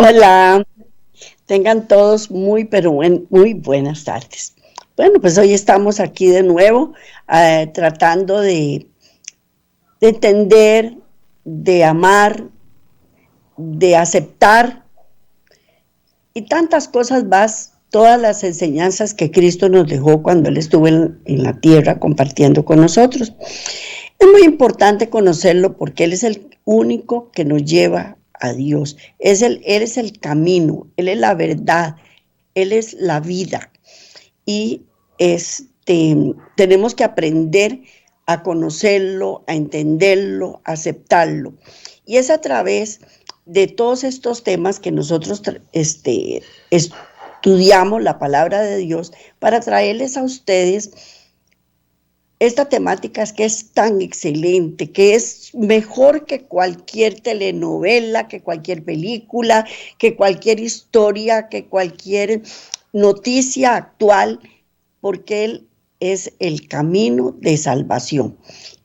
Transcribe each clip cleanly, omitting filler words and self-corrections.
Hola, tengan todos muy buenas tardes. Bueno, pues hoy estamos aquí de nuevo tratando de entender, de amar, de aceptar y tantas cosas más, todas las enseñanzas que Cristo nos dejó cuando Él estuvo en la tierra compartiendo con nosotros. Es muy importante conocerlo porque Él es el único que nos lleva a Dios. Él es el camino, Él es la verdad, Él es la vida. Y tenemos que aprender a conocerlo, a entenderlo, a aceptarlo. Y es a través de todos estos temas que nosotros estudiamos la palabra de Dios para traerles a ustedes esta temática que es tan excelente, que es mejor que cualquier telenovela, que cualquier película, que cualquier historia, que cualquier noticia actual, porque Él es el camino de salvación.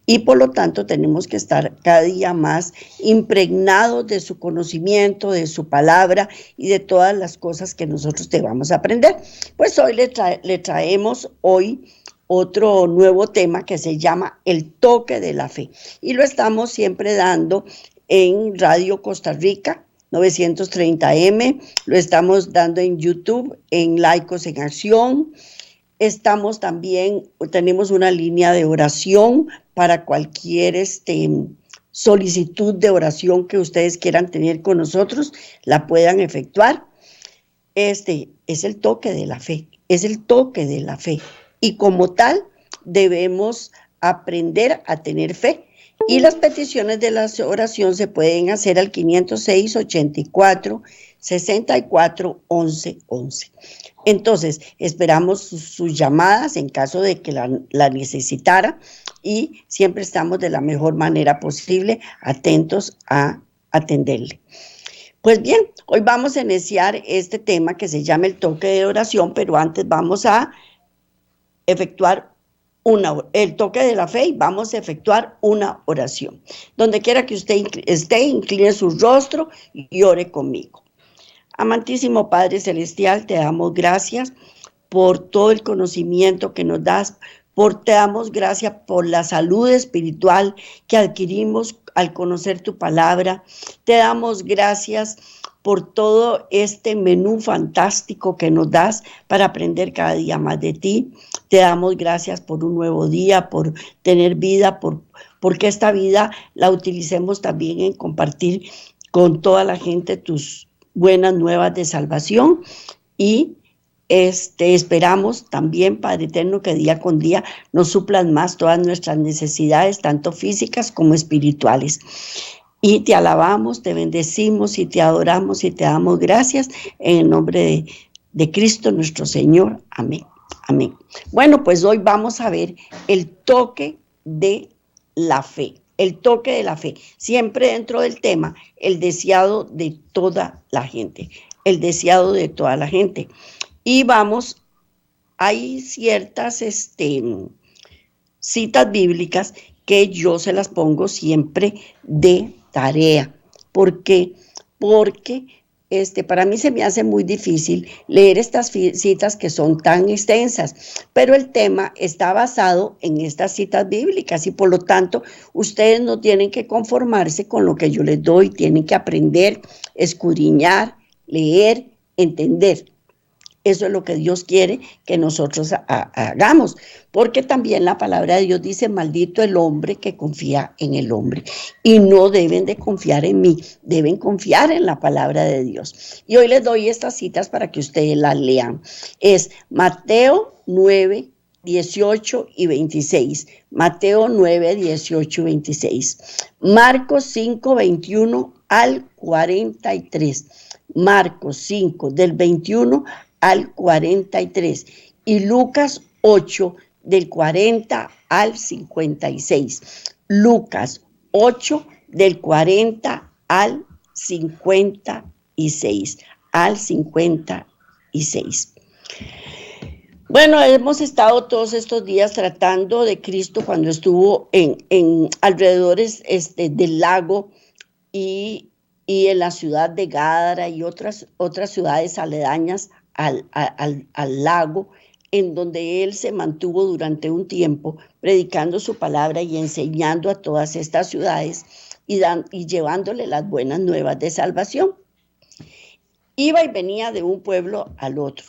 Y por lo tanto tenemos que estar cada día más impregnados de su conocimiento, de su palabra y de todas las cosas que nosotros te vamos a aprender. Pues hoy le traemos hoy otro nuevo tema que se llama el toque de la fe. Y lo estamos siempre dando en Radio Costa Rica 930M, lo estamos dando en YouTube, en Laicos en Acción. Estamos también, tenemos una línea de oración para cualquier solicitud de oración que ustedes quieran tener con nosotros, la puedan efectuar. Es el toque de la fe, es el toque de la fe. Y como tal, debemos aprender a tener fe. Y las peticiones de la oración se pueden hacer al 506-84-64-11-11. Entonces, esperamos sus llamadas en caso de que la necesitara y siempre estamos de la mejor manera posible atentos a atenderle. Pues bien, hoy vamos a iniciar este tema que se llama el toque de oración, pero antes vamos a efectuar el toque de la fe y vamos a efectuar una oración. Donde quiera que usted esté, incline su rostro y ore conmigo. Amantísimo Padre Celestial, te damos gracias por todo el conocimiento que nos das, te damos gracias por la salud espiritual que adquirimos al conocer tu palabra. Te damos gracias por todo este menú fantástico que nos das para aprender cada día más de ti. Te damos gracias por un nuevo día, por tener vida, porque esta vida la utilicemos también en compartir con toda la gente tus buenas nuevas de salvación y esperamos también, Padre Eterno, que día con día nos suplan más todas nuestras necesidades, tanto físicas como espirituales. Y te alabamos, te bendecimos y te adoramos y te damos gracias en el nombre de Cristo nuestro Señor. Amén. Amén. Bueno, pues hoy vamos a ver el toque de la fe. El toque de la fe. Siempre dentro del tema, el deseado de toda la gente. El deseado de toda la gente. Y hay ciertas citas bíblicas que yo se las pongo siempre de tarea. ¿Por qué? Porque para mí se me hace muy difícil leer estas citas que son tan extensas, pero el tema está basado en estas citas bíblicas y por lo tanto ustedes no tienen que conformarse con lo que yo les doy, tienen que aprender, escudriñar, leer, entender. Eso es lo que Dios quiere que nosotros hagamos, porque también la palabra de Dios dice, maldito el hombre que confía en el hombre. Y no deben de confiar en mí, deben confiar en la palabra de Dios. Y hoy les doy estas citas para que ustedes las lean. Es Mateo 9, 18 y 26. Mateo 9, 18 y 26. Marcos 5, 21 al 43. Marcos 5, del 21 al 43 y Lucas 8 del 40 al 56. Lucas 8 del 40 al 56. Al 56. Bueno, hemos estado todos estos días tratando de Cristo cuando estuvo en alrededores del lago y en la ciudad de Gádara y otras ciudades aledañas al lago, en donde él se mantuvo durante un tiempo predicando su palabra y enseñando a todas estas ciudades y llevándole las buenas nuevas de salvación. Iba y venía de un pueblo al otro.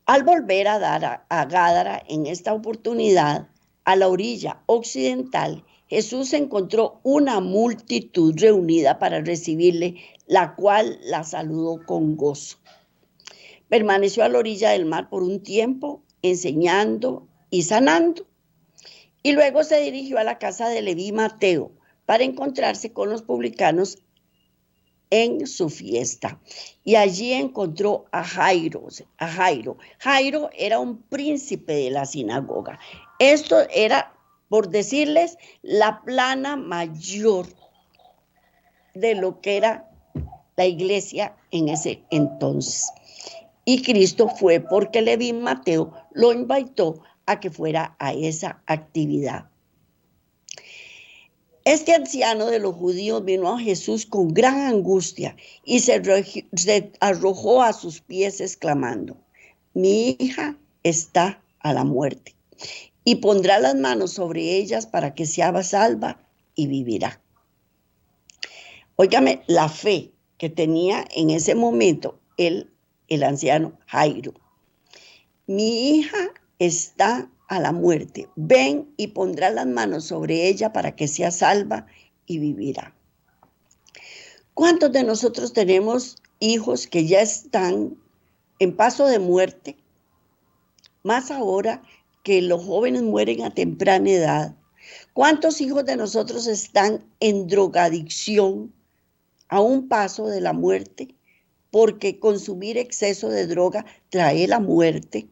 Al volver a Gádara en esta oportunidad, a la orilla occidental, Jesús encontró una multitud reunida para recibirle, la cual la saludó con gozo. Permaneció a la orilla del mar por un tiempo, enseñando y sanando. Y luego se dirigió a la casa de Leví Mateo para encontrarse con los publicanos en su fiesta. Y allí encontró a Jairo. Jairo era un príncipe de la sinagoga. Esto era, por decirles, la plana mayor de lo que era la iglesia en ese entonces. Y Cristo fue porque Leví Mateo lo invitó a que fuera a esa actividad. Este anciano de los judíos vino a Jesús con gran angustia y se arrojó a sus pies exclamando, mi hija está a la muerte y pondrá las manos sobre ellas para que sea salva y vivirá. Óigame, la fe que tenía en ese momento el anciano Jairo. Mi hija está a la muerte. Ven y pondrá las manos sobre ella para que sea salva y vivirá. ¿Cuántos de nosotros tenemos hijos que ya están en paso de muerte? Más ahora que los jóvenes mueren a temprana edad. ¿Cuántos hijos de nosotros están en drogadicción a un paso de la muerte? Porque consumir exceso de droga trae la muerte.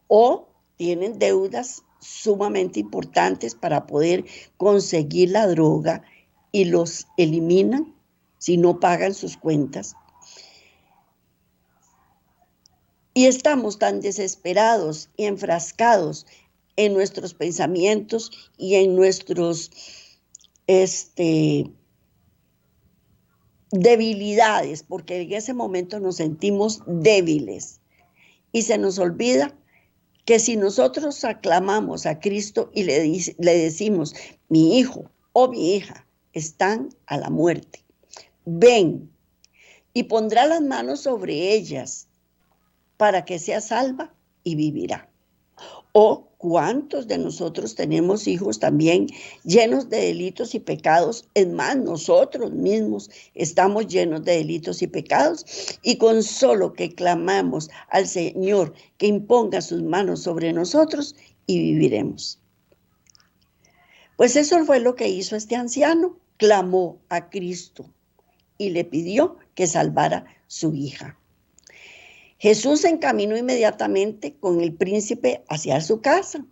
O tienen deudas sumamente importantes para poder conseguir la droga y los eliminan si no pagan sus cuentas. Y estamos tan desesperados y enfrascados en nuestros pensamientos y en nuestros debilidades, porque en ese momento nos sentimos débiles y se nos olvida que si nosotros aclamamos a Cristo y le decimos, mi hijo o mi hija están a la muerte, ven y pondrá las manos sobre ellas para que sea salva y vivirá. O cuántos de nosotros tenemos hijos también llenos de delitos y pecados. Es más, nosotros mismos estamos llenos de delitos y pecados y con solo que clamamos al Señor que imponga sus manos sobre nosotros y viviremos. Pues eso fue lo que hizo este anciano. Clamó a Cristo y le pidió que salvara su hija. Jesús se encaminó inmediatamente con el príncipe hacia su casa.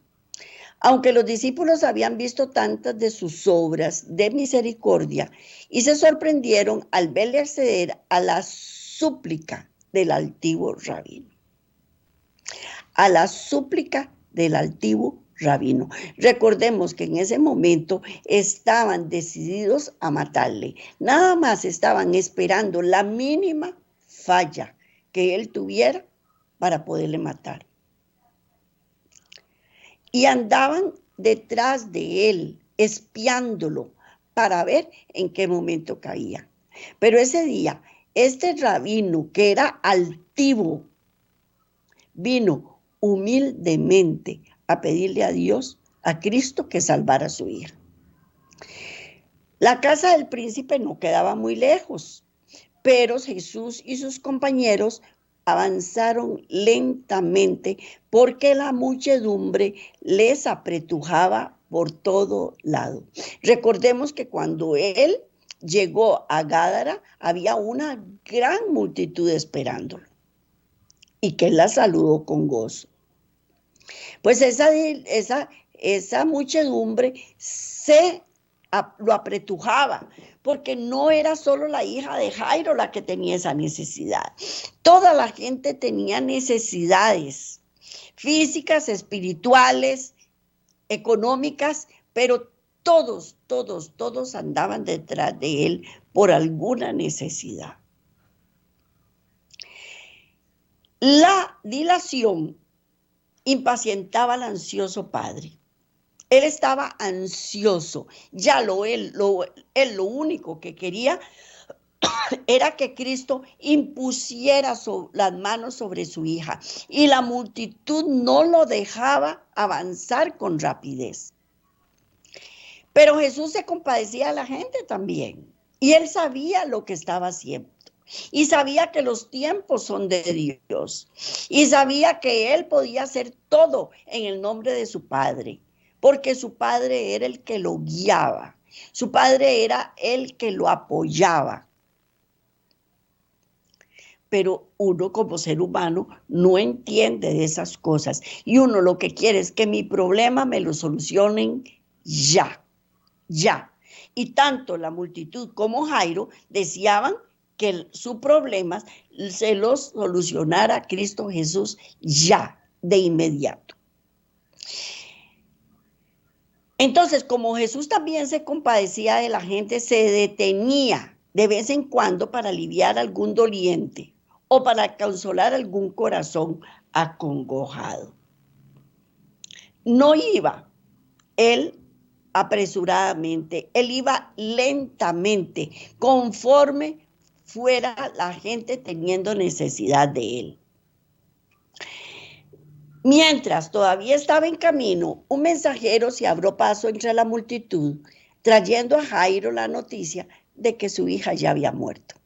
Aunque los discípulos habían visto tantas de sus obras de misericordia y se sorprendieron al verle acceder a la súplica del altivo rabino. A la súplica del altivo rabino. Recordemos que en ese momento estaban decididos a matarle. Nada más estaban esperando la mínima falla que él tuviera para poderle matar. Y andaban detrás de él, espiándolo, para ver en qué momento caía. Pero ese día, este rabino, que era altivo, vino humildemente a pedirle a Dios, a Cristo, que salvara a su hija. La casa del príncipe no quedaba muy lejos, pero Jesús y sus compañeros avanzaron lentamente porque la muchedumbre les apretujaba por todo lado. Recordemos que cuando él llegó a Gádara había una gran multitud esperándolo y que él la saludó con gozo. Pues esa muchedumbre lo apretujaba, porque no era solo la hija de Jairo la que tenía esa necesidad. Toda la gente tenía necesidades físicas, espirituales, económicas, pero todos andaban detrás de él por alguna necesidad. La dilación impacientaba al ansioso padre. Él estaba ansioso. Ya él lo único que quería era que Cristo impusiera las manos sobre su hija. Y la multitud no lo dejaba avanzar con rapidez. Pero Jesús se compadecía de la gente también. Y él sabía lo que estaba haciendo. Y sabía que los tiempos son de Dios. Y sabía que él podía hacer todo en el nombre de su Padre. Porque su Padre era el que lo guiaba. Su Padre era el que lo apoyaba. Pero uno como ser humano no entiende de esas cosas. Y uno lo que quiere es que mi problema me lo solucionen ya. Y tanto la multitud como Jairo deseaban que sus problemas se los solucionara Cristo Jesús ya, de inmediato. Entonces, como Jesús también se compadecía de la gente, se detenía de vez en cuando para aliviar a algún doliente o para consolar algún corazón acongojado. No iba él apresuradamente, él iba lentamente, conforme fuera la gente teniendo necesidad de él. Mientras todavía estaba en camino, un mensajero se abrió paso entre la multitud, trayendo a Jairo la noticia de que su hija ya había muerto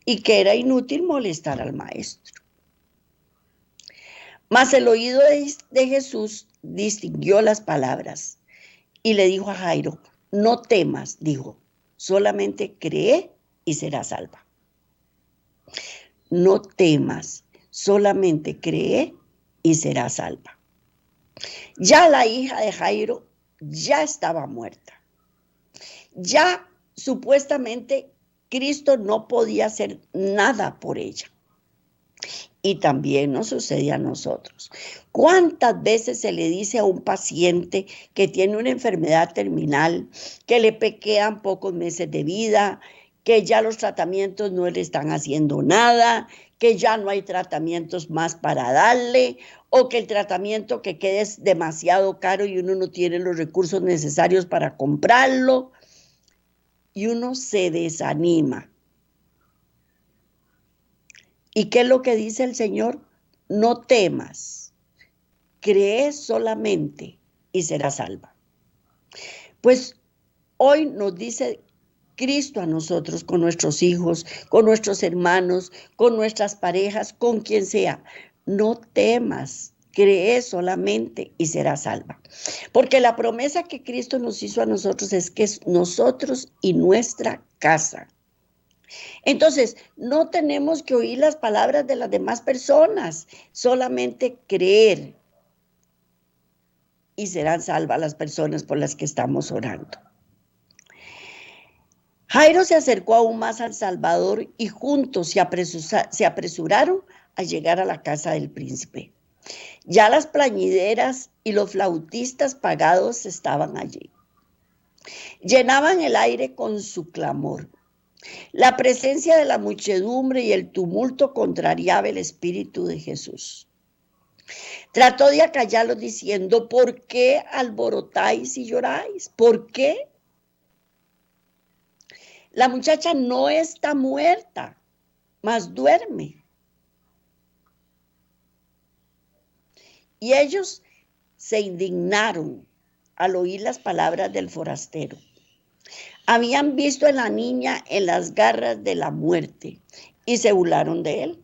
y que era inútil molestar al maestro. Mas el oído de Jesús distinguió las palabras y le dijo a Jairo: no temas, dijo, solamente cree y serás salva. No temas, solamente cree y serás salva. Ya la hija de Jairo ya estaba muerta. Ya supuestamente Cristo no podía hacer nada por ella. Y también nos sucede a nosotros. ¿Cuántas veces se le dice a un paciente que tiene una enfermedad terminal, que le quedan pocos meses de vida, que ya los tratamientos no le están haciendo nada, que ya no hay tratamientos más para darle, o que el tratamiento que quede es demasiado caro y uno no tiene los recursos necesarios para comprarlo? Y uno se desanima. ¿Y qué es lo que dice el Señor? No temas, cree solamente y serás salva. Pues hoy nos dice Cristo a nosotros, con nuestros hijos, con nuestros hermanos, con nuestras parejas, con quien sea: no temas, cree solamente y serás salva. Porque la promesa que Cristo nos hizo a nosotros es que es nosotros y nuestra casa. Entonces, no tenemos que oír las palabras de las demás personas, solamente creer y serán salvas las personas por las que estamos orando. Jairo se acercó aún más al Salvador y juntos se apresuraron a llegar a la casa del príncipe. Ya las plañideras y los flautistas pagados estaban allí. Llenaban el aire con su clamor. La presencia de la muchedumbre y el tumulto contrariaba el espíritu de Jesús. Trató de acallarlos diciendo: ¿por qué alborotáis y lloráis? ¿Por qué? La muchacha no está muerta, mas duerme. Y ellos se indignaron al oír las palabras del forastero. Habían visto a la niña en las garras de la muerte y se burlaron de él.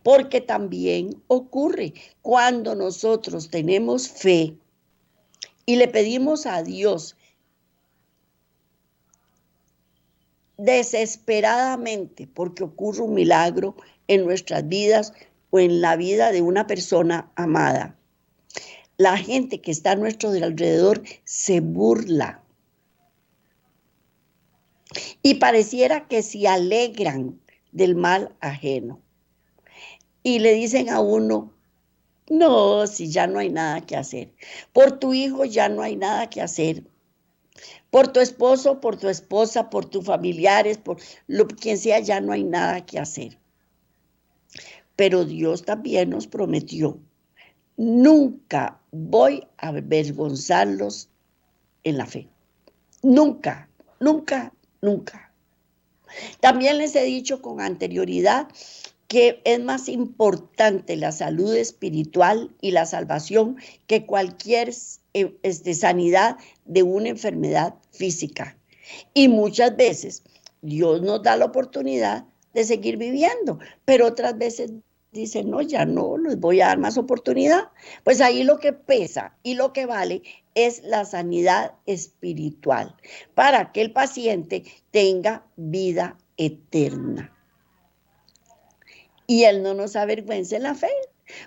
Porque también ocurre cuando nosotros tenemos fe y le pedimos a Dios desesperadamente porque ocurre un milagro en nuestras vidas o en la vida de una persona amada. La gente que está a nuestro alrededor se burla y pareciera que se alegran del mal ajeno. Y le dicen a uno: no, si ya no hay nada que hacer. Por tu hijo ya no hay nada que hacer. Por tu esposo, por tu esposa, por tus familiares, por quien sea, ya no hay nada que hacer. Pero Dios también nos prometió: nunca voy a avergonzarlos en la fe. Nunca, nunca, nunca. También les he dicho con anterioridad que es más importante la salud espiritual y la salvación que cualquier sanidad de una enfermedad física. Y muchas veces Dios nos da la oportunidad de seguir viviendo, pero otras veces dice: no, ya no, les voy a dar más oportunidad. Pues ahí lo que pesa y lo que vale es la sanidad espiritual, para que el paciente tenga vida eterna. Y Él no nos avergüence la fe,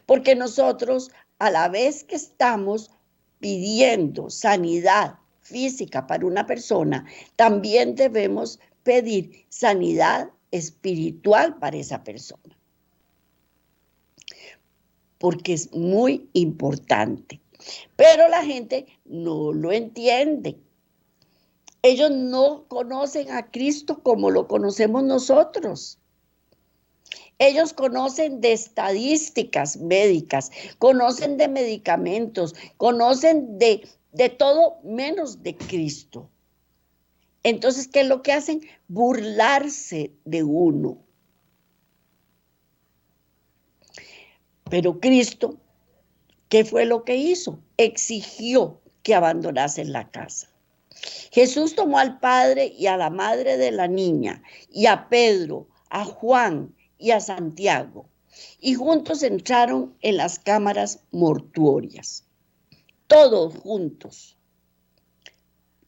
porque nosotros, a la vez que estamos pidiendo sanidad física para una persona, también debemos pedir sanidad espiritual para esa persona, porque es muy importante. Pero la gente no lo entiende. Ellos no conocen a Cristo como lo conocemos nosotros. Ellos conocen de estadísticas médicas, conocen de medicamentos, conocen de todo menos de Cristo. Entonces, ¿qué es lo que hacen? Burlarse de uno. Pero Cristo, ¿qué fue lo que hizo? Exigió que abandonasen la casa. Jesús tomó al padre y a la madre de la niña, y a Pedro, a Juan y a Santiago, y juntos entraron en las cámaras mortuorias. Todos juntos.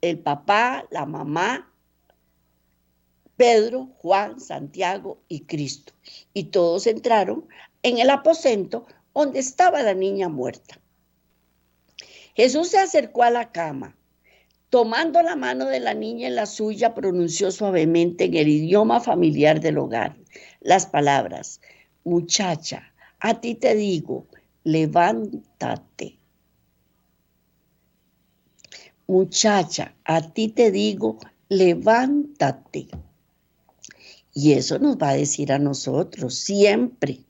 El papá, la mamá, Pedro, Juan, Santiago y Cristo. Y todos entraron en el aposento donde estaba la niña muerta. Jesús se acercó a la cama. Tomando la mano de la niña en la suya, pronunció suavemente en el idioma familiar del hogar las palabras: muchacha, a ti te digo, levántate. Muchacha, a ti te digo, levántate. Y eso nos va a decir a nosotros siempre.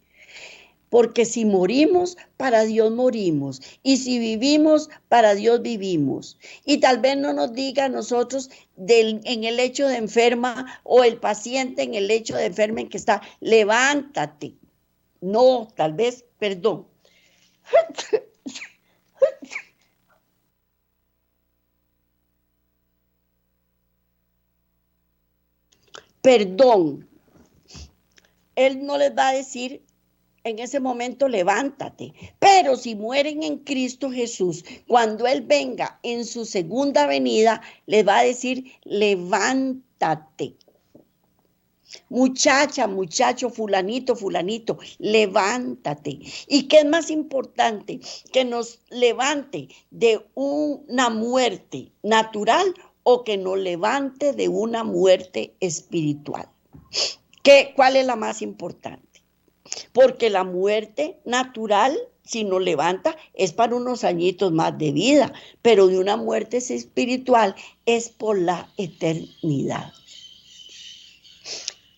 Porque si morimos, para Dios morimos. Y si vivimos, para Dios vivimos. Y tal vez no nos diga a nosotros en el lecho de enferma, o el paciente en el lecho de enferma en que está: levántate. No, tal vez, perdón. Perdón. Él no les va a decir en ese momento: levántate. Pero si mueren en Cristo Jesús, cuando Él venga en su segunda venida, les va a decir: levántate. Muchacha, muchacho, fulanito, fulanito, levántate. ¿Y qué es más importante? Que nos levante de una muerte natural o que nos levante de una muerte espiritual. ¿Cuál es la más importante? Porque la muerte natural si nos levanta es para unos añitos más de vida, pero de una muerte espiritual es por la eternidad.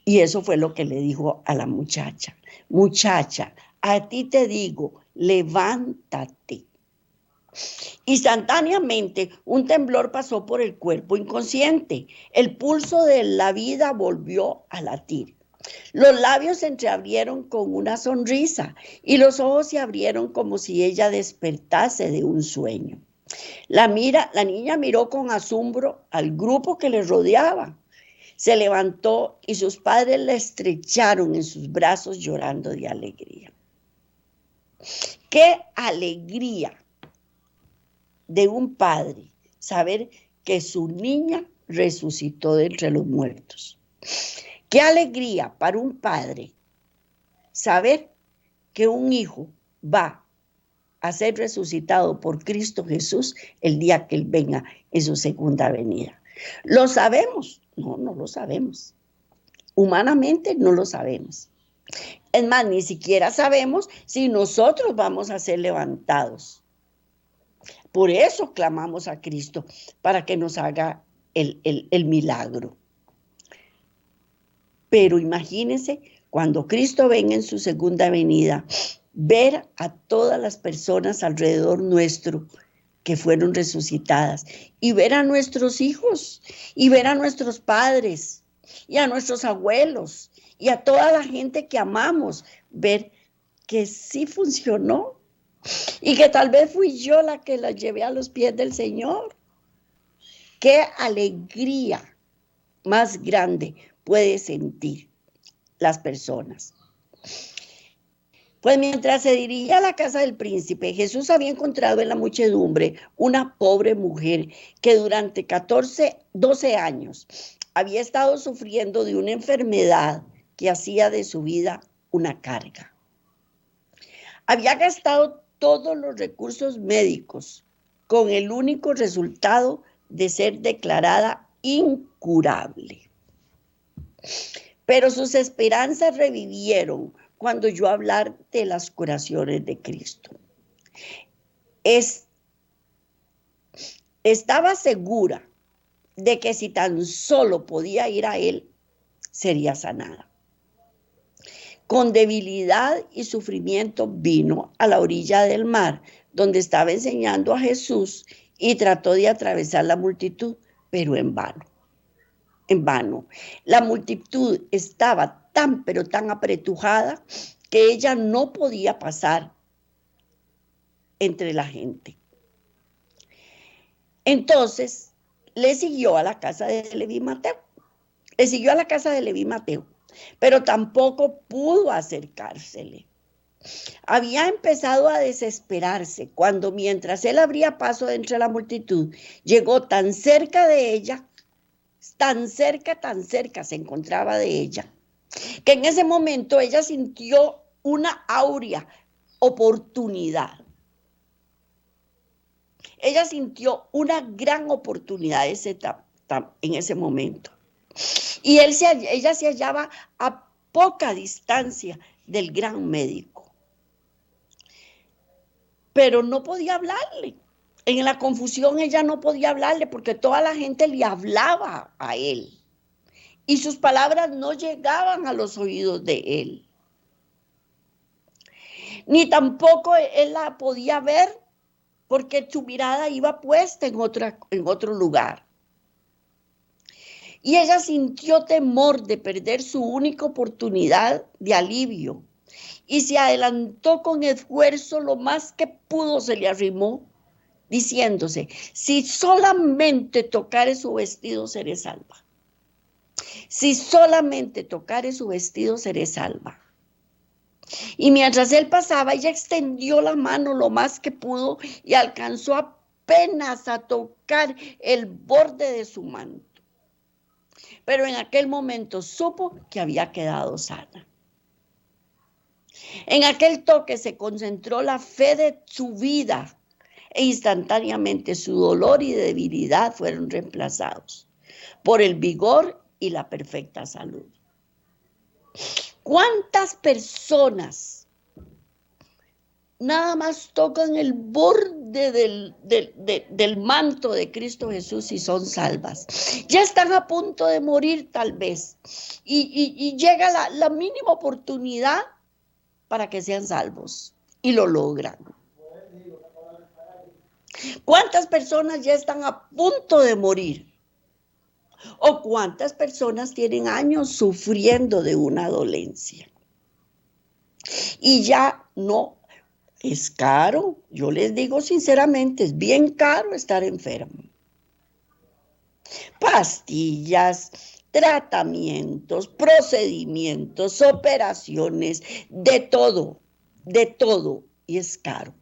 Y eso fue lo que le dijo a la muchacha. Muchacha, a ti te digo, levántate. Instantáneamente, un temblor pasó por el cuerpo inconsciente. El pulso de la vida volvió a latir. Los labios se entreabrieron con una sonrisa y los ojos se abrieron como si ella despertase de un sueño. La niña miró con asombro al grupo que le rodeaba. Se levantó y sus padres la estrecharon en sus brazos llorando de alegría. ¡Qué alegría de un padre saber que su niña resucitó de entre los muertos! ¡Qué alegría para un padre saber que un hijo va a ser resucitado por Cristo Jesús el día que Él venga en su segunda venida! ¿Lo sabemos? No, no lo sabemos. Humanamente no lo sabemos. Es más, ni siquiera sabemos si nosotros vamos a ser levantados. Por eso clamamos a Cristo, para que nos haga el milagro. Pero imagínense, cuando Cristo venga en su segunda venida, ver a todas las personas alrededor nuestro que fueron resucitadas, y ver a nuestros hijos, y ver a nuestros padres, y a nuestros abuelos, y a toda la gente que amamos, ver que sí funcionó, y que tal vez fui yo la que la llevé a los pies del Señor. ¡Qué alegría más grande puede sentir las personas! Pues mientras se dirigía a la casa del príncipe, Jesús había encontrado en la muchedumbre una pobre mujer que durante 12 años había estado sufriendo de una enfermedad que hacía de su vida una carga. Había gastado todos los recursos médicos con el único resultado de ser declarada incurable. Pero sus esperanzas revivieron cuando oyó hablar de las curaciones de Cristo. Estaba segura de que si tan solo podía ir a Él, sería sanada. Con debilidad y sufrimiento vino a la orilla del mar, donde estaba enseñando a Jesús, y trató de atravesar la multitud, pero en vano. En vano. La multitud estaba tan, pero tan apretujada que ella no podía pasar entre la gente. Entonces, le siguió a la casa de Leví Mateo. Le siguió a la casa de Leví Mateo, pero tampoco pudo acercársele. Había empezado a desesperarse cuando, mientras él abría paso entre la multitud, llegó tan cerca de ella, tan cerca se encontraba de ella, que en ese momento ella sintió una áurea oportunidad. Ella sintió una gran oportunidad en ese momento. Y ella se hallaba a poca distancia del gran médico. Pero no podía hablarle. En la confusión ella no podía hablarle porque toda la gente le hablaba a él. Y sus palabras no llegaban a los oídos de él. Ni tampoco él la podía ver porque su mirada iba puesta en otro lugar. Y ella sintió temor de perder su única oportunidad de alivio. Y se adelantó con esfuerzo, lo más que pudo se le arrimó, diciéndose: si solamente tocare su vestido, seré salva. Si solamente tocare su vestido, seré salva. Y mientras él pasaba, ella extendió la mano lo más que pudo y alcanzó apenas a tocar el borde de su manto. Pero en aquel momento supo que había quedado sana. En aquel toque se concentró la fe de su vida e instantáneamente su dolor y debilidad fueron reemplazados por el vigor y la perfecta salud. ¿Cuántas personas nada más tocan el borde del manto de Cristo Jesús y son salvas. Ya están a punto de morir tal vez. Y llega la mínima oportunidad para que sean salvos. Y lo logran. ¿Cuántas personas ya están a punto de morir? ¿O cuántas personas tienen años sufriendo de una dolencia? Y ya no. Es caro, yo les digo sinceramente, es bien caro estar enfermo. Pastillas, tratamientos, procedimientos, operaciones, de todo, y es caro.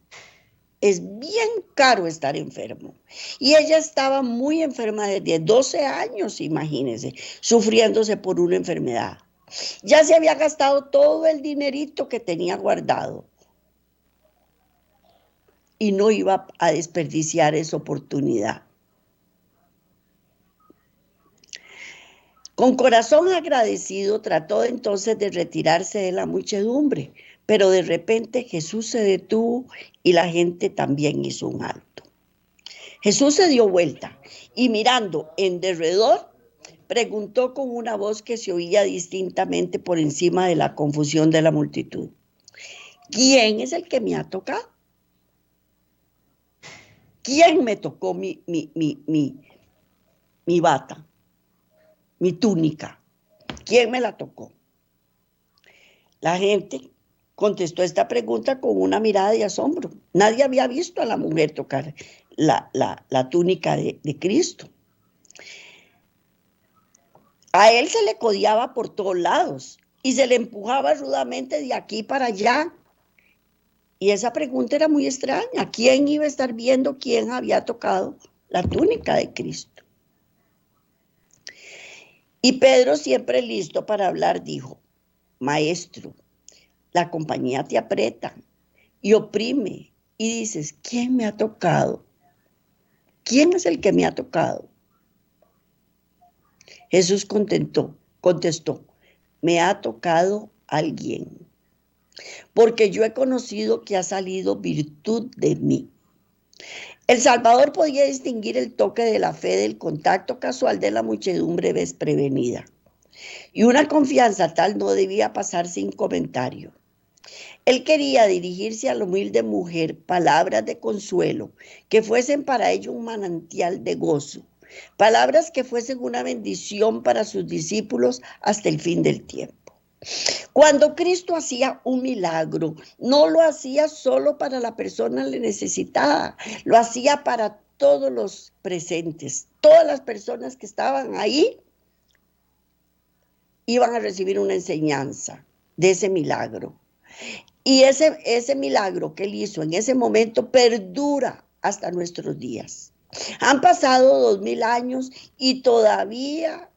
Es bien caro estar enfermo. Y ella estaba muy enferma desde 12 años, imagínense, sufriéndose por una enfermedad. Ya se había gastado todo el dinerito que tenía guardado. Y no iba a desperdiciar esa oportunidad. Con corazón agradecido trató entonces de retirarse de la muchedumbre, pero de repente Jesús se detuvo y la gente también hizo un alto. Jesús se dio vuelta y mirando en derredor, preguntó con una voz que se oía distintamente por encima de la confusión de la multitud: ¿quién es el que me ha tocado? ¿Quién me tocó mi bata, mi túnica? ¿Quién me la tocó? La gente contestó esta pregunta con una mirada de asombro. Nadie había visto a la mujer tocar la túnica de Cristo. A él se le codiaba por todos lados y se le empujaba rudamente de aquí para allá. Y esa pregunta era muy extraña. ¿Quién iba a estar viendo quién había tocado la túnica de Cristo? Y Pedro, siempre listo para hablar, dijo: Maestro, la compañía te aprieta y oprime y dices: ¿quién me ha tocado? ¿Quién es el que me ha tocado? Jesús contestó: me ha tocado alguien, porque yo he conocido que ha salido virtud de mí. El Salvador podía distinguir el toque de la fe del contacto casual de la muchedumbre desprevenida. Y una confianza tal no debía pasar sin comentario. Él quería dirigirse a la humilde mujer palabras de consuelo, que fuesen para ella un manantial de gozo, palabras que fuesen una bendición para sus discípulos hasta el fin del tiempo. Cuando Cristo hacía un milagro, no lo hacía solo para la persona necesitada, lo hacía para todos los presentes. Todas las personas que estaban ahí iban a recibir una enseñanza de ese milagro. Y ese milagro que él hizo en ese momento perdura hasta nuestros días. Han pasado 2000 años y todavía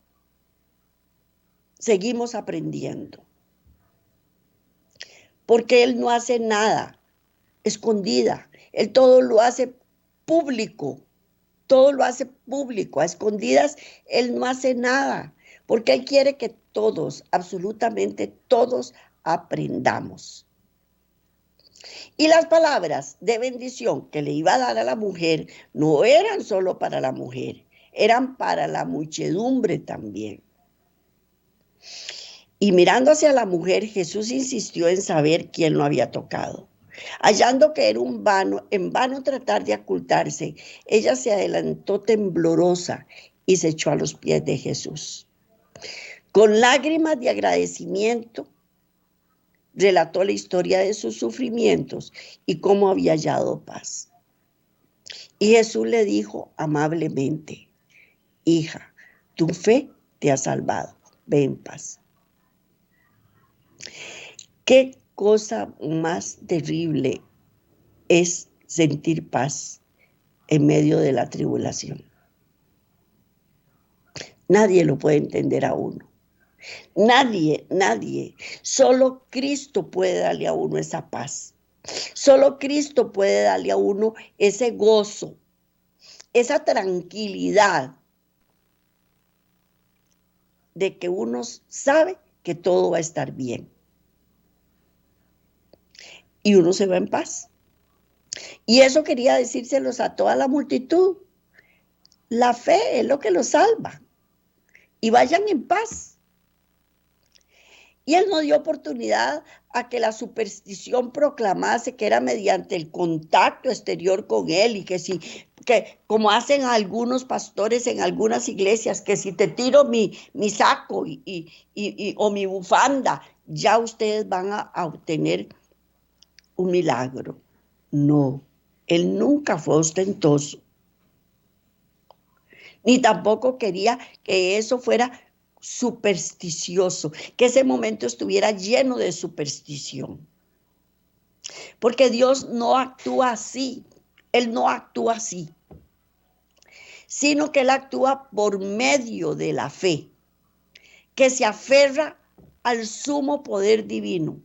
seguimos aprendiendo. Porque él no hace nada escondida. Él todo lo hace público. Todo lo hace público. A escondidas él no hace nada. Porque él quiere que todos, absolutamente todos, aprendamos. Y las palabras de bendición que le iba a dar a la mujer no eran solo para la mujer, eran para la muchedumbre también. Y mirando hacia la mujer, Jesús insistió en saber quién lo había tocado. Hallando que era en vano tratar de ocultarse, ella se adelantó temblorosa y se echó a los pies de Jesús. Con lágrimas de agradecimiento, relató la historia de sus sufrimientos y cómo había hallado paz. Y Jesús le dijo amablemente: hija, tu fe te ha salvado, ve en paz. Qué cosa más terrible es sentir paz en medio de la tribulación. Nadie lo puede entender a uno. Nadie. Solo Cristo puede darle a uno esa paz. Solo Cristo puede darle a uno ese gozo, esa tranquilidad de que uno sabe que todo va a estar bien. Y uno se va en paz. Y eso quería decírselos a toda la multitud. La fe es lo que los salva. Y vayan en paz. Y él no dio oportunidad a que la superstición proclamase que era mediante el contacto exterior con él y que si, que como hacen algunos pastores en algunas iglesias, que si te tiro mi saco o mi bufanda, ya ustedes van a obtener un milagro. No, él nunca fue ostentoso, ni tampoco quería que eso fuera supersticioso, que ese momento estuviera lleno de superstición. Porque Dios no actúa así, Él no actúa así, sino que Él actúa por medio de la fe, que se aferra al sumo poder divino,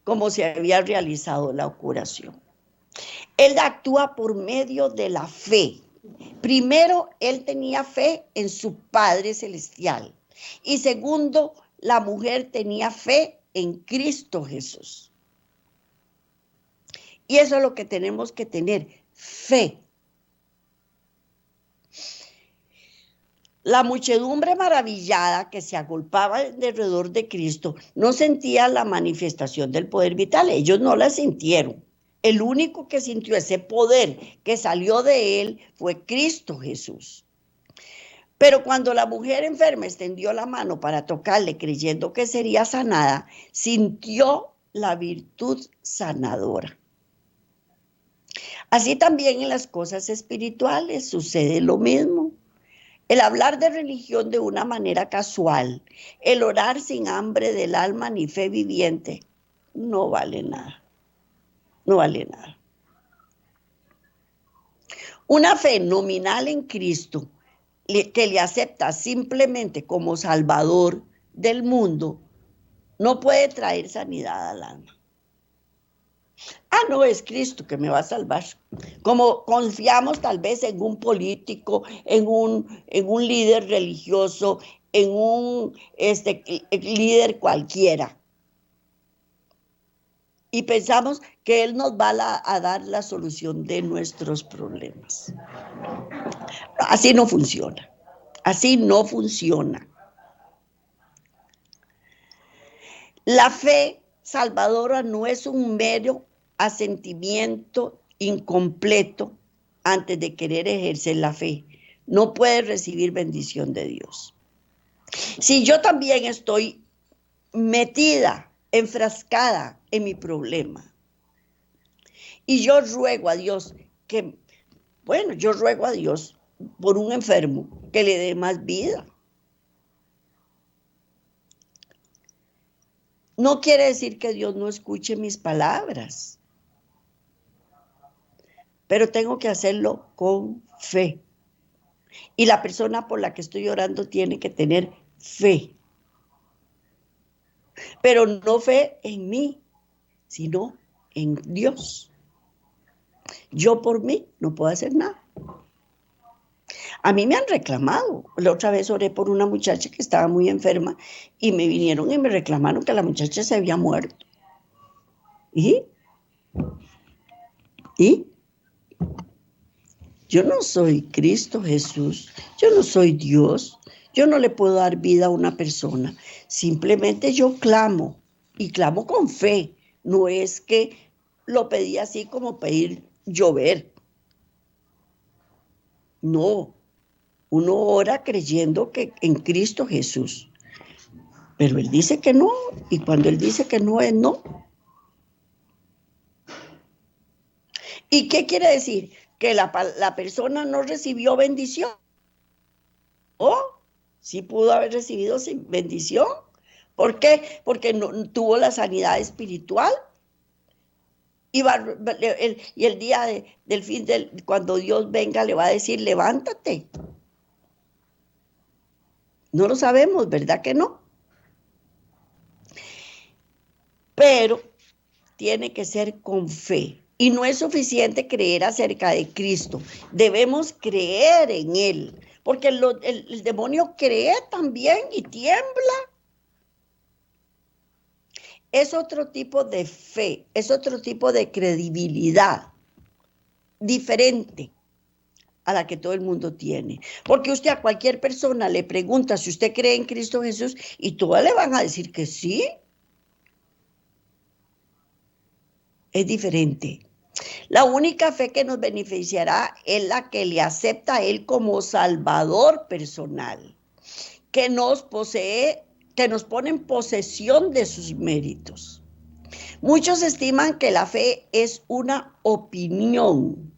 como se había realizado la curación. Él actúa por medio de la fe. Primero, él tenía fe en su Padre Celestial. Y segundo, la mujer tenía fe en Cristo Jesús. Y eso es lo que tenemos que tener, fe. La muchedumbre maravillada que se agolpaba alrededor de Cristo no sentía la manifestación del poder vital, ellos no la sintieron. El único que sintió ese poder que salió de él fue Cristo Jesús. Pero cuando la mujer enferma extendió la mano para tocarle creyendo que sería sanada, sintió la virtud sanadora. Así también en las cosas espirituales sucede lo mismo. El hablar de religión de una manera casual, el orar sin hambre del alma ni fe viviente, no vale nada. No vale nada. Una fe nominal en Cristo que le acepta simplemente como Salvador del mundo, no puede traer sanidad al alma. Ah, no, es Cristo que me va a salvar. Como confiamos tal vez en un político, en un líder religioso, en un líder cualquiera. Y pensamos que Él nos va a dar la solución de nuestros problemas. Así no funciona. Así no funciona. La fe salvadora no es un mero asentimiento incompleto antes de querer ejercer la fe. No puede recibir bendición de Dios. Si yo también estoy metida, enfrascada en mi problema, y yo ruego a Dios yo ruego a Dios por un enfermo que le dé más vida. No quiere decir que Dios no escuche mis palabras, pero tengo que hacerlo con fe. Y la persona por la que estoy orando tiene que tener fe. Pero no fe en mí, sino en Dios. Yo por mí no puedo hacer nada. A mí me han reclamado. La otra vez oré por una muchacha que estaba muy enferma y me vinieron y me reclamaron que la muchacha se había muerto. ¿Y? Yo no soy Cristo Jesús, yo no soy Dios, yo no le puedo dar vida a una persona. Simplemente yo clamo y clamo con fe. No es que lo pedí así como pedir llover. No, uno ora creyendo que en Cristo Jesús. Pero Él dice que no, y cuando Él dice que no es no. ¿Y qué quiere decir? Que la persona no recibió bendición. Oh, sí pudo haber recibido bendición. ¿Por qué? Porque no tuvo la sanidad espiritual. Y el día del fin, cuando Dios venga, le va a decir, levántate. No lo sabemos, ¿verdad que no? Pero tiene que ser con fe. Y no es suficiente creer acerca de Cristo. Debemos creer en Él. Porque el demonio cree también y tiembla. Es otro tipo de fe, es otro tipo de credibilidad. diferente a la que todo el mundo tiene. Porque usted a cualquier persona le pregunta si usted cree en Cristo Jesús y todas le van a decir que sí. Es diferente. La única fe que nos beneficiará es la que le acepta a Él como Salvador personal, que nos posee, que nos pone en posesión de sus méritos. Muchos estiman que la fe es una opinión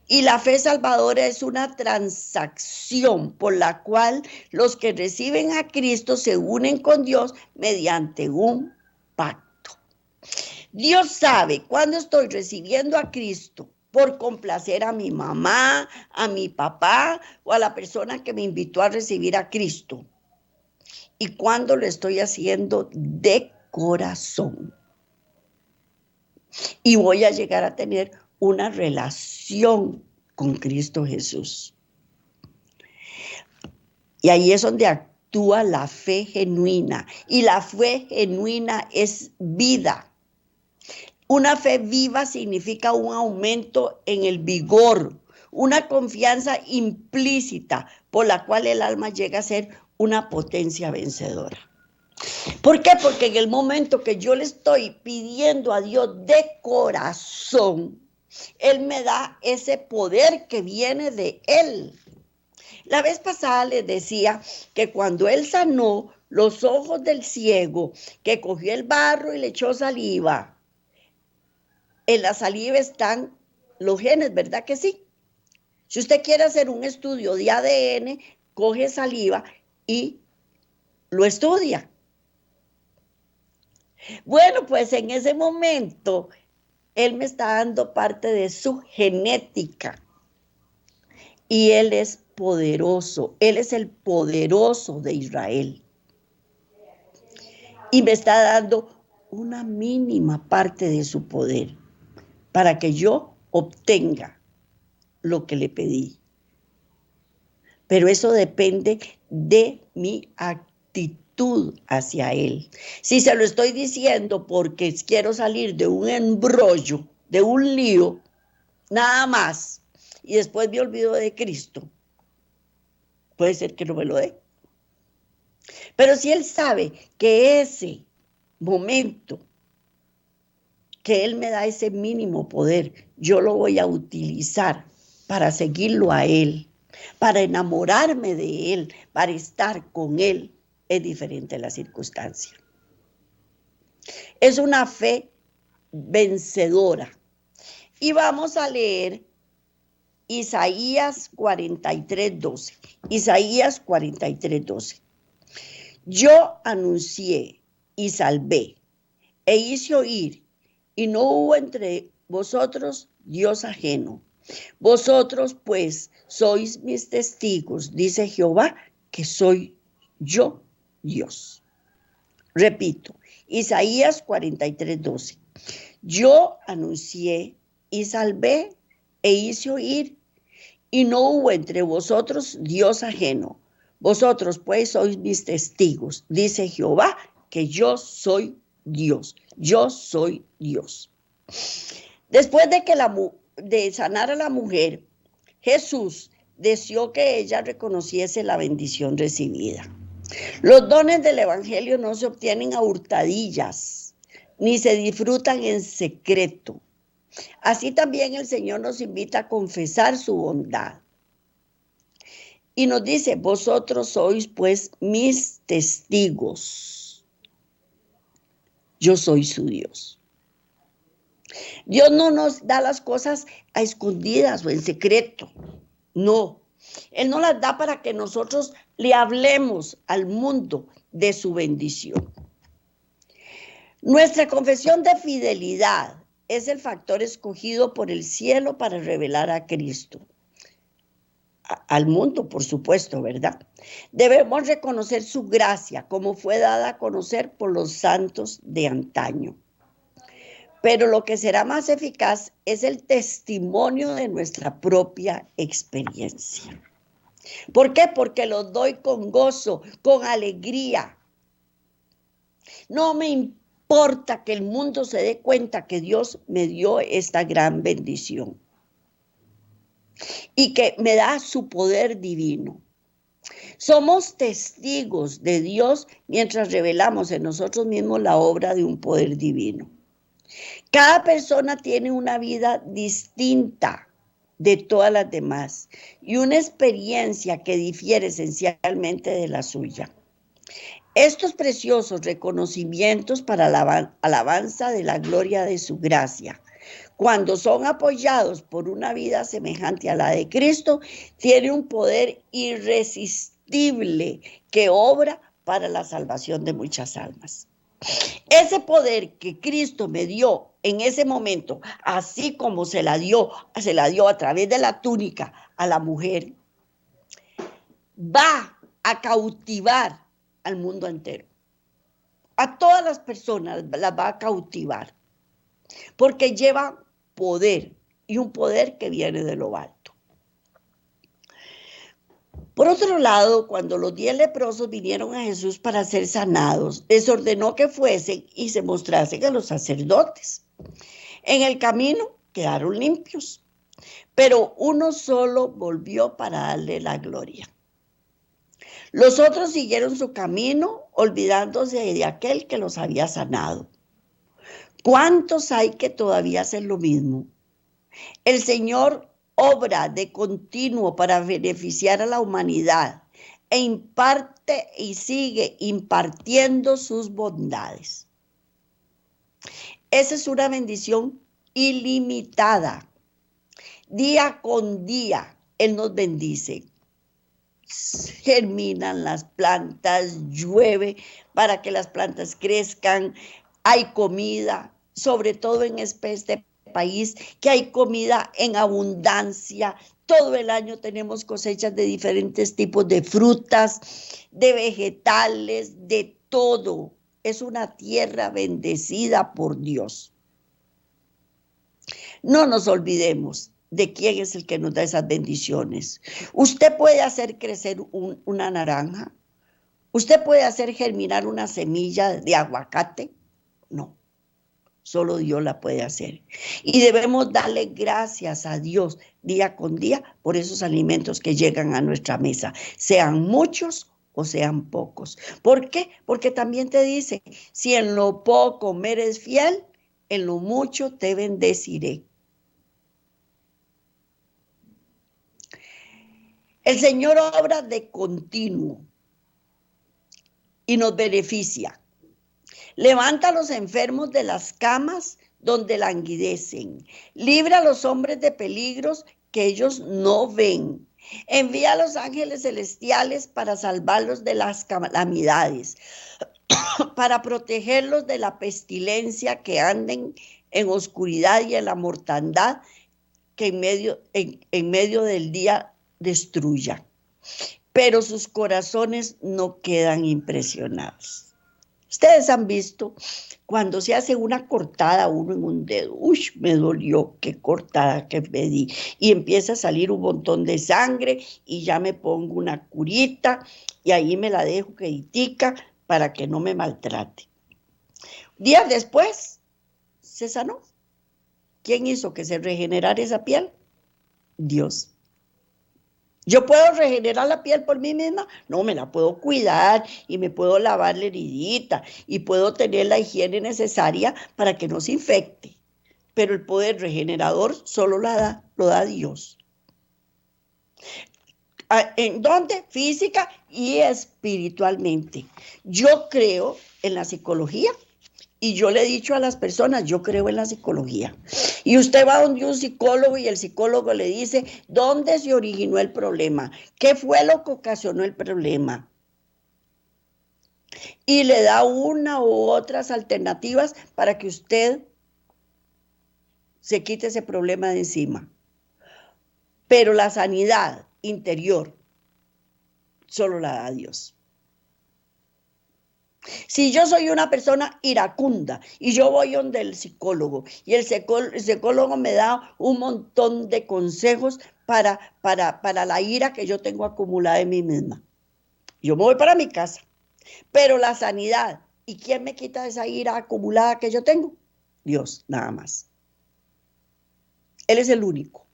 y la fe salvadora es una transacción por la cual los que reciben a Cristo se unen con Dios mediante un pacto. Dios sabe cuándo estoy recibiendo a Cristo por complacer a mi mamá, a mi papá o a la persona que me invitó a recibir a Cristo. Y cuándo lo estoy haciendo de corazón. Y voy a llegar a tener una relación con Cristo Jesús. Y ahí es donde actúa la fe genuina. Y la fe genuina es vida. Una fe viva significa un aumento en el vigor, una confianza implícita por la cual el alma llega a ser una potencia vencedora. ¿Por qué? Porque en el momento que yo le estoy pidiendo a Dios de corazón, Él me da ese poder que viene de Él. La vez pasada les decía que cuando Él sanó los ojos del ciego, que cogió el barro y le echó saliva, en la saliva están los genes, ¿verdad que sí? Si usted quiere hacer un estudio de ADN, coge saliva y lo estudia. Bueno, pues en ese momento, Él me está dando parte de su genética. Y Él es poderoso. Él es el poderoso de Israel. Y me está dando una mínima parte de su poder para que yo obtenga lo que le pedí. Pero eso depende de mi actitud hacia Él. Si se lo estoy diciendo porque quiero salir de un embrollo, de un lío, nada más, y después me olvido de Cristo, puede ser que no me lo dé. Pero si Él sabe que ese momento que Él me da ese mínimo poder, yo lo voy a utilizar para seguirlo a Él, para enamorarme de Él, para estar con Él, es diferente la circunstancia. Es una fe vencedora. Y vamos a leer Isaías 43:12. Isaías 43:12. Yo anuncié y salvé, e hice oír, y no hubo entre vosotros Dios ajeno. Vosotros, pues, sois mis testigos, dice Jehová, que soy yo Dios. Repito, Isaías 43:12. Yo anuncié y salvé, e hice oír, y no hubo entre vosotros Dios ajeno. Vosotros, pues, sois mis testigos, dice Jehová, que yo soy Dios. Yo soy Dios. Después de sanar a la mujer, Jesús deseó que ella reconociese la bendición recibida. Los dones del Evangelio no se obtienen a hurtadillas, ni se disfrutan en secreto. Así también el Señor nos invita a confesar su bondad. Y nos dice, vosotros sois pues mis testigos. Yo soy su Dios. Dios no nos da las cosas a escondidas o en secreto. No. Él nos las da para que nosotros le hablemos al mundo de su bendición. Nuestra confesión de fidelidad es el factor escogido por el cielo para revelar a Cristo. Al mundo, por supuesto, ¿verdad? Debemos reconocer su gracia, como fue dada a conocer por los santos de antaño. Pero lo que será más eficaz es el testimonio de nuestra propia experiencia. ¿Por qué? Porque lo doy con gozo, con alegría. No me importa que el mundo se dé cuenta que Dios me dio esta gran bendición. y que me da su poder divino. Somos testigos de Dios mientras revelamos en nosotros mismos la obra de un poder divino. Cada persona tiene una vida distinta de todas las demás y una experiencia que difiere esencialmente de la suya. Estos preciosos reconocimientos para la alabanza de la gloria de su gracia, cuando son apoyados por una vida semejante a la de Cristo, tienen un poder irresistible que obra para la salvación de muchas almas. Ese poder que Cristo me dio en ese momento, así como se la dio a través de la túnica a la mujer, va a cautivar al mundo entero. A todas las personas las va a cautivar, porque lleva poder, y un poder que viene de lo alto. Por otro lado, cuando los 10 leprosos vinieron a Jesús para ser sanados, les ordenó que fuesen y se mostrasen a los sacerdotes. En el camino quedaron limpios, pero uno solo volvió para darle la gloria. Los otros siguieron su camino, olvidándose de aquel que los había sanado. ¿Cuántos hay que todavía hacen lo mismo? El Señor obra de continuo para beneficiar a la humanidad e imparte y sigue impartiendo sus bondades. Esa es una bendición ilimitada. Día con día Él nos bendice. Germinan las plantas, llueve para que las plantas crezcan, hay comida, sobre todo en este país, que hay comida en abundancia. Todo el año tenemos cosechas de diferentes tipos de frutas, de vegetales, de todo. Es una tierra bendecida por Dios. No nos olvidemos de quién es el que nos da esas bendiciones. Usted puede hacer crecer una naranja. Usted puede hacer germinar una semilla de aguacate. No, solo Dios la puede hacer. Y debemos darle gracias a Dios día con día por esos alimentos que llegan a nuestra mesa, sean muchos o sean pocos. ¿Por qué? Porque también te dice, si en lo poco me eres fiel, en lo mucho te bendeciré. El Señor obra de continuo y nos beneficia. Levanta a los enfermos de las camas donde languidecen. Libra a los hombres de peligros que ellos no ven. Envía a los ángeles celestiales para salvarlos de las calamidades, para protegerlos de la pestilencia que anden en oscuridad y en la mortandad que en medio del día destruya. Pero sus corazones no quedan impresionados. Ustedes han visto cuando se hace una cortada uno en un dedo, uy, me dolió, qué cortada que me di, y empieza a salir un montón de sangre y ya me pongo una curita y ahí me la dejo quietica para que no me maltrate. Días después se sanó. ¿Quién hizo que se regenerara esa piel? Dios. ¿Yo puedo regenerar la piel por mí misma? No, me la puedo cuidar y me puedo lavar la heridita y puedo tener la higiene necesaria para que no se infecte. Pero el poder regenerador solo lo da Dios. ¿En dónde? Física y espiritualmente. Yo creo en la psicología. Y yo le he dicho a las personas, yo creo en la psicología. Y usted va donde un psicólogo y el psicólogo le dice, ¿dónde se originó el problema? ¿Qué fue lo que ocasionó el problema? Y le da una u otras alternativas para que usted se quite ese problema de encima. Pero la sanidad interior solo la da Dios. Si yo soy una persona iracunda y yo voy donde el psicólogo y el psicólogo me da un montón de consejos para la ira que yo tengo acumulada en mí misma, yo me voy para mi casa. Pero la sanidad, ¿y quién me quita esa ira acumulada que yo tengo? Dios, nada más. Él es el único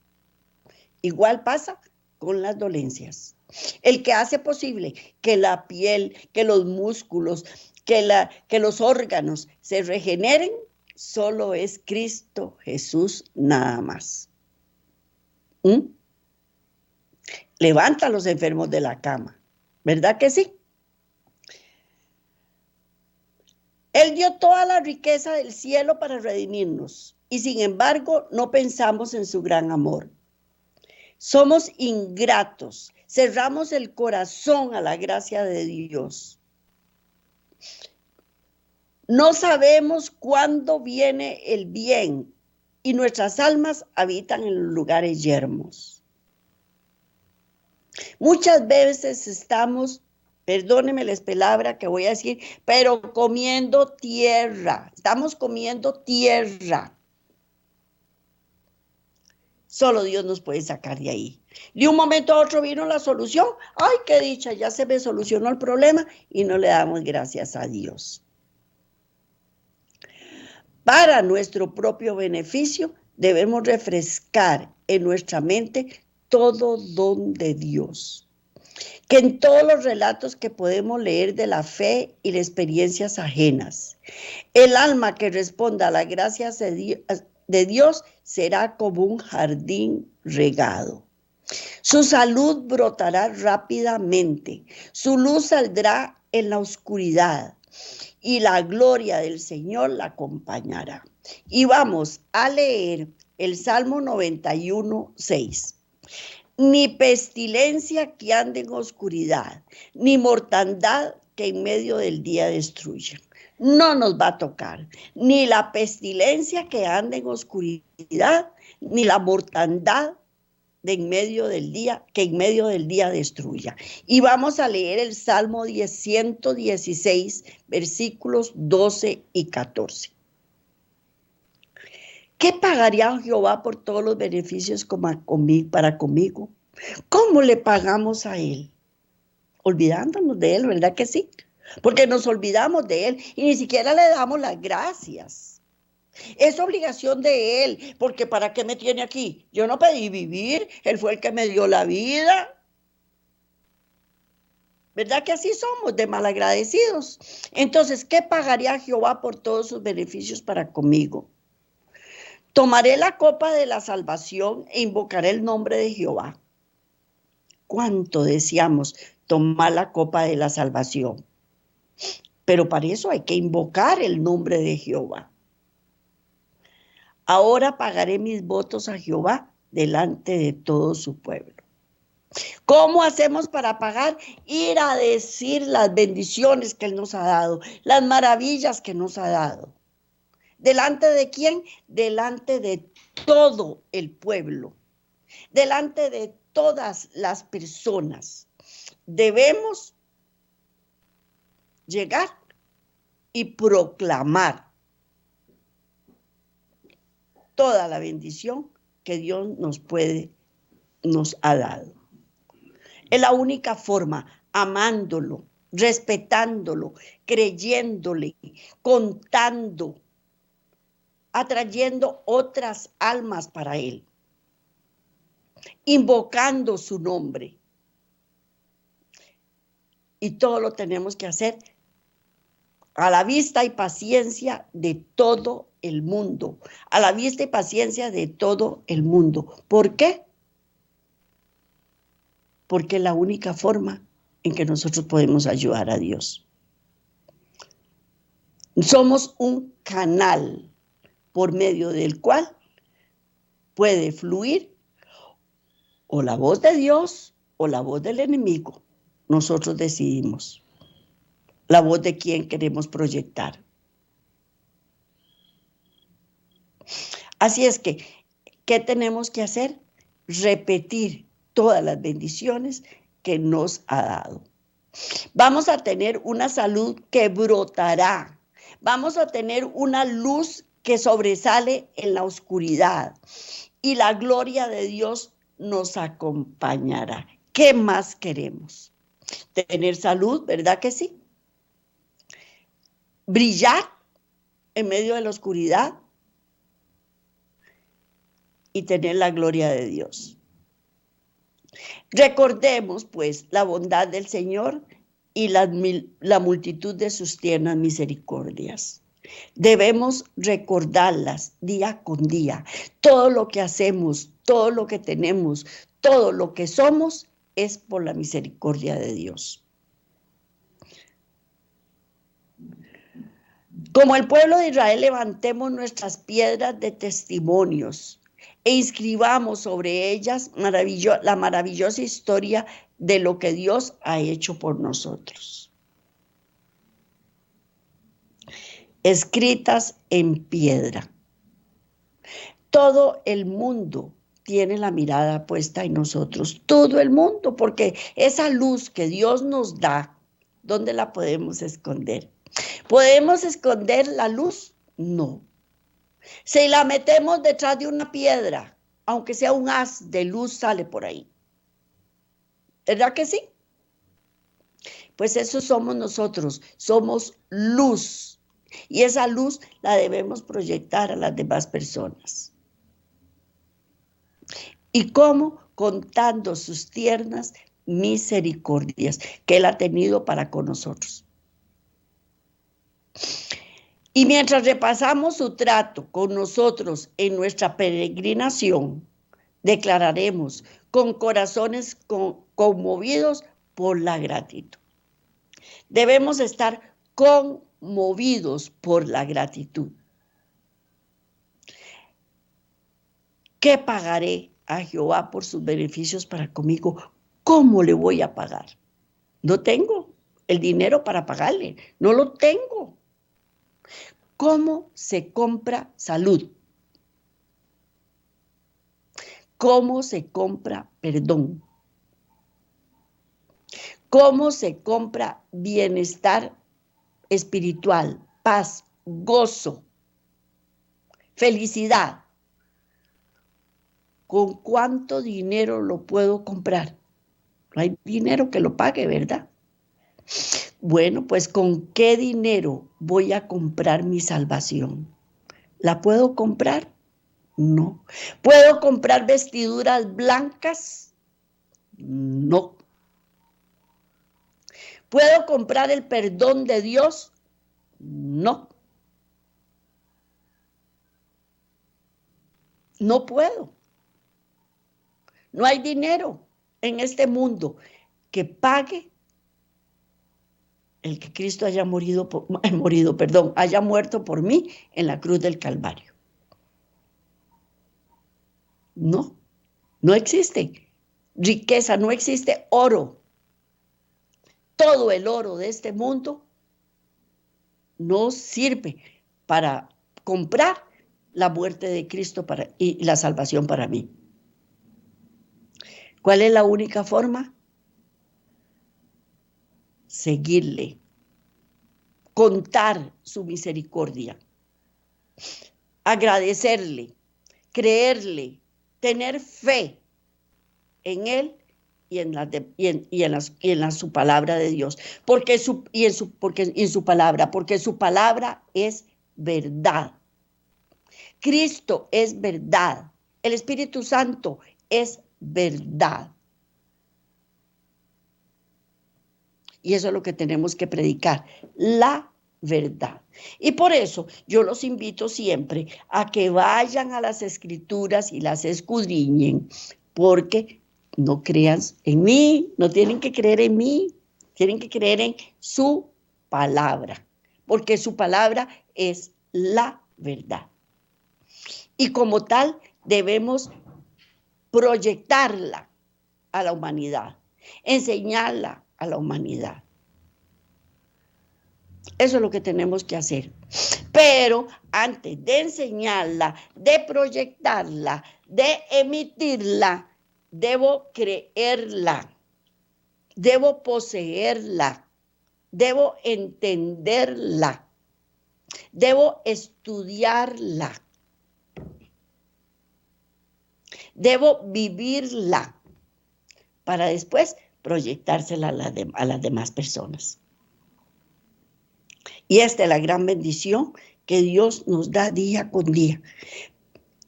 Igual pasa con las dolencias. El que hace posible que la piel, que los músculos, que los órganos se regeneren, solo es Cristo Jesús nada más. ¿Mm? Levanta a los enfermos de la cama, ¿verdad que sí? Él dio toda la riqueza del cielo para redimirnos y sin embargo no pensamos en su gran amor. Somos ingratos, cerramos el corazón a la gracia de Dios. No sabemos cuándo viene el bien y nuestras almas habitan en los lugares yermos. Muchas veces estamos, perdónenme la palabra que voy a decir, pero comiendo tierra, estamos comiendo tierra. Solo Dios nos puede sacar de ahí. De un momento a otro vino la solución. ¡Ay, qué dicha! Ya se me solucionó el problema y no le damos gracias a Dios. Para nuestro propio beneficio, debemos refrescar en nuestra mente todo don de Dios. Que en todos los relatos que podemos leer de la fe y de experiencias ajenas, el alma que responda a las gracias de Dios será como un jardín regado. Su salud brotará rápidamente, su luz saldrá en la oscuridad y la gloria del Señor la acompañará. Y vamos a leer el Salmo 91, 6. Ni pestilencia que ande en oscuridad, ni mortandad que en medio del día destruya. No nos va a tocar ni la pestilencia que ande en oscuridad, ni la mortandad de en medio del día, que en medio del día destruya. Y vamos a leer el Salmo 116, versículos 12 y 14. ¿Qué pagaría Jehová por todos los beneficios para conmigo? ¿Cómo le pagamos a Él? Olvidándonos de Él, ¿verdad que sí? Porque nos olvidamos de Él y ni siquiera le damos las gracias. Es obligación de Él, porque ¿para qué me tiene aquí? Yo no pedí vivir, Él fue el que me dio la vida. ¿Verdad que así somos, de malagradecidos? Entonces, ¿qué pagaría Jehová por todos sus beneficios para conmigo? Tomaré la copa de la salvación e invocaré el nombre de Jehová. ¿Cuánto deseamos tomar la copa de la salvación? Pero para eso hay que invocar el nombre de Jehová. Ahora pagaré mis votos a Jehová delante de todo su pueblo. ¿Cómo hacemos para pagar? Ir a decir las bendiciones que Él nos ha dado, las maravillas que nos ha dado. ¿Delante de quién? Delante de todo el pueblo, delante de todas las personas. Debemos llegar y proclamar toda la bendición que Dios nos ha dado. Es la única forma, amándolo, respetándolo, creyéndole, contando, atrayendo otras almas para Él, invocando su nombre. Y todo lo tenemos que hacer a la vista y paciencia de todo el mundo, a la vista y paciencia de todo el mundo. ¿Por qué? Porque es la única forma en que nosotros podemos ayudar a Dios. Somos un canal por medio del cual puede fluir o la voz de Dios o la voz del enemigo. Nosotros decidimos la voz de quién queremos proyectar. Así es que, ¿qué tenemos que hacer? Repetir todas las bendiciones que nos ha dado. Vamos a tener una salud que brotará. Vamos a tener una luz que sobresale en la oscuridad. Y la gloria de Dios nos acompañará. ¿Qué más queremos? Tener salud, ¿verdad que sí? Brillar en medio de la oscuridad y tener la gloria de Dios. Recordemos, pues, la bondad del Señor y la multitud de sus tiernas misericordias. Debemos recordarlas día con día. Todo lo que hacemos, todo lo que tenemos, todo lo que somos es por la misericordia de Dios. Como el pueblo de Israel, levantemos nuestras piedras de testimonios e inscribamos sobre ellas la maravillosa historia de lo que Dios ha hecho por nosotros. Escritas en piedra. Todo el mundo tiene la mirada puesta en nosotros, todo el mundo, porque esa luz que Dios nos da, ¿dónde la podemos esconder? ¿Podemos esconder la luz? No. Si la metemos detrás de una piedra, aunque sea un haz de luz, sale por ahí. ¿Verdad que sí? Pues eso somos nosotros, somos luz. Y esa luz la debemos proyectar a las demás personas. ¿Y cómo? Contando sus tiernas misericordias que Él ha tenido para con nosotros. Y mientras repasamos su trato con nosotros en nuestra peregrinación, declararemos con corazones conmovidos por la gratitud. Debemos estar conmovidos por la gratitud. ¿Qué pagaré a Jehová por sus beneficios para conmigo? ¿Cómo le voy a pagar? No tengo el dinero para pagarle, no lo tengo. ¿Cómo se compra salud? ¿Cómo se compra perdón? ¿Cómo se compra bienestar espiritual, paz, gozo, felicidad? ¿Con cuánto dinero lo puedo comprar? No hay dinero que lo pague, ¿verdad? Bueno, pues ¿con qué dinero voy a comprar mi salvación? ¿La puedo comprar? No. ¿Puedo comprar vestiduras blancas? No. ¿Puedo comprar el perdón de Dios? No. No puedo. No hay dinero en este mundo que pague el que Cristo haya haya muerto por mí en la cruz del Calvario. No, no existe riqueza, no existe oro. Todo el oro de este mundo no sirve para comprar la muerte de Cristo y la salvación para mí. ¿Cuál es la única forma? Seguirle, contar su misericordia, agradecerle, creerle, tener fe en Él y en su palabra de Dios, porque en su palabra es verdad. Cristo es verdad, el Espíritu Santo es verdad. Y eso es lo que tenemos que predicar, la verdad. Y por eso yo los invito siempre a que vayan a las Escrituras y las escudriñen, porque no crean en mí, no tienen que creer en mí, tienen que creer en su palabra, porque su palabra es la verdad. Y como tal debemos proyectarla a la humanidad, enseñarla a la humanidad. Eso es lo que tenemos que hacer. Pero antes de enseñarla, de proyectarla, de emitirla, debo creerla, debo poseerla, debo entenderla, debo estudiarla, debo vivirla para después proyectársela a las demás personas. Y esta es la gran bendición que Dios nos da día con día.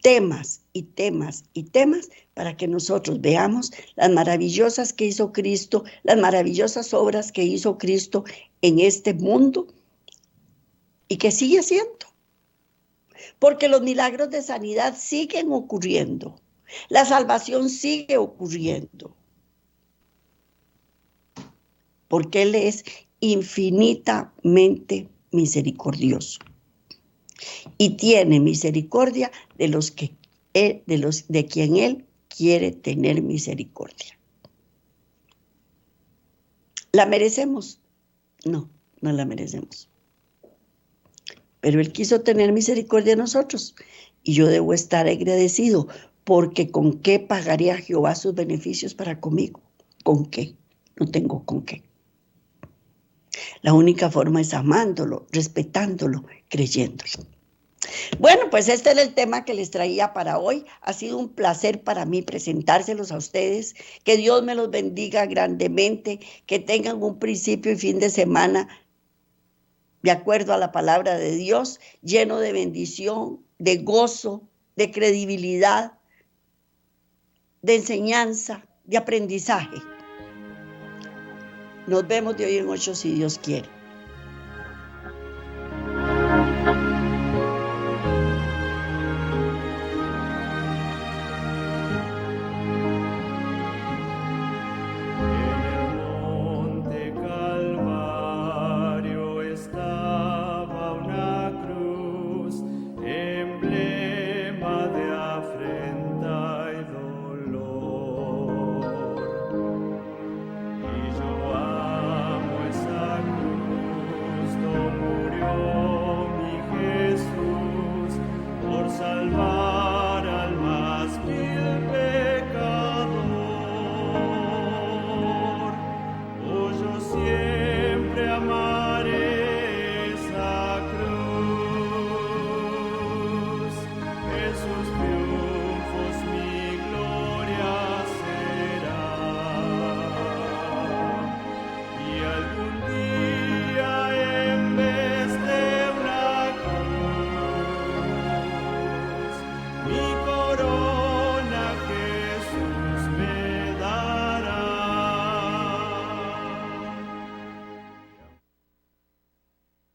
temas y temas y temas para que nosotros veamos las maravillosas que hizo Cristo, las maravillosas obras que hizo Cristo en este mundo y que sigue haciendo. Porque los milagros de sanidad siguen ocurriendo. La salvación sigue ocurriendo. Porque Él es infinitamente misericordioso. Y tiene misericordia de los que de quien Él quiere tener misericordia. ¿La merecemos? No, no la merecemos. Pero Él quiso tener misericordia de nosotros y yo debo estar agradecido porque ¿con qué pagaría Jehová sus beneficios para conmigo? ¿Con qué? No tengo con qué. La única forma es amándolo, respetándolo, creyéndolo. Bueno, pues este era el tema que les traía para hoy. Ha sido un placer para mí presentárselos a ustedes. Que Dios me los bendiga grandemente, que tengan un principio y fin de semana de acuerdo a la palabra de Dios, lleno de bendición, de gozo, de credibilidad, de enseñanza, de aprendizaje. Nos vemos de hoy en 8 si Dios quiere.